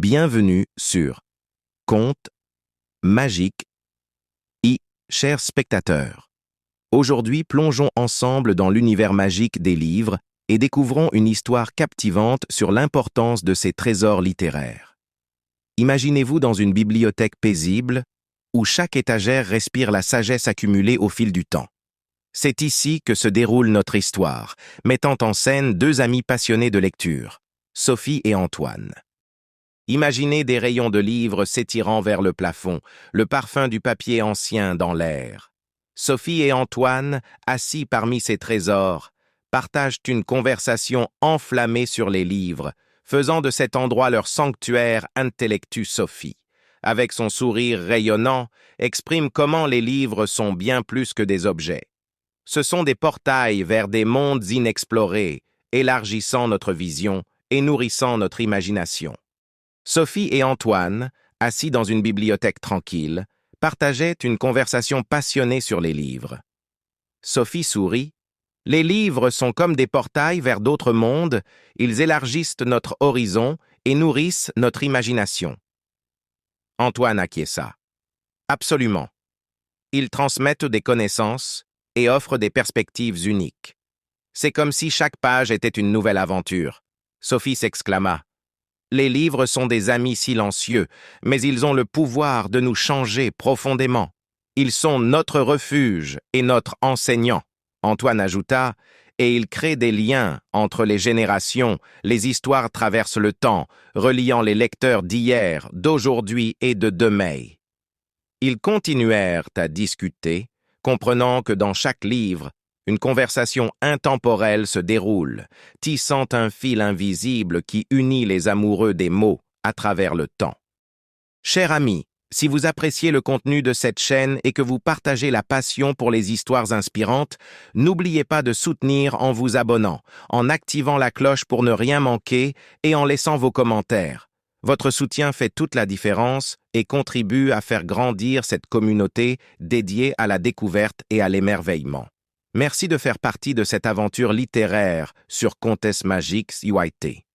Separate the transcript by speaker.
Speaker 1: Bienvenue sur Contes magiques, chers spectateurs. Aujourd'hui, plongeons ensemble dans l'univers magique des livres et découvrons une histoire captivante sur l'importance de ces trésors littéraires. Imaginez-vous dans une bibliothèque paisible où chaque étagère respire la sagesse accumulée au fil du temps. C'est ici que se déroule notre histoire, mettant en scène deux amis passionnés de lecture, Sophie et Antoine. Imaginez des rayons de livres s'étirant vers le plafond, le parfum du papier ancien dans l'air. Sophie et Antoine, assis parmi ces trésors, partagent une conversation enflammée sur les livres, faisant de cet endroit leur sanctuaire intellectus Sophie. Avec son sourire rayonnant, exprime comment les livres sont bien plus que des objets. Ce sont des portails vers des mondes inexplorés, élargissant notre vision et nourrissant notre imagination. Sophie et Antoine, assis dans une bibliothèque tranquille, partageaient une conversation passionnée sur les livres. Sophie sourit. « Les livres sont comme des portails vers d'autres mondes, ils élargissent notre horizon et nourrissent notre imagination. » Antoine acquiesça. « Absolument. Ils transmettent des connaissances et offrent des perspectives uniques. C'est comme si chaque page était une nouvelle aventure. » Sophie s'exclama. Les livres sont des amis silencieux, mais ils ont le pouvoir de nous changer profondément. Ils sont notre refuge et notre enseignant. Antoine ajouta, et ils créent des liens entre les générations, les histoires traversent le temps, reliant les lecteurs d'hier, d'aujourd'hui et de demain. Ils continuèrent à discuter, comprenant que dans chaque livre, une conversation intemporelle se déroule, tissant un fil invisible qui unit les amoureux des mots à travers le temps. Chers amis, si vous appréciez le contenu de cette chaîne et que vous partagez la passion pour les histoires inspirantes, n'oubliez pas de soutenir en vous abonnant, en activant la cloche pour ne rien manquer et en laissant vos commentaires. Votre soutien fait toute la différence et contribue à faire grandir cette communauté dédiée à la découverte et à l'émerveillement. Merci de faire partie de cette aventure littéraire sur Contes magiques UIT.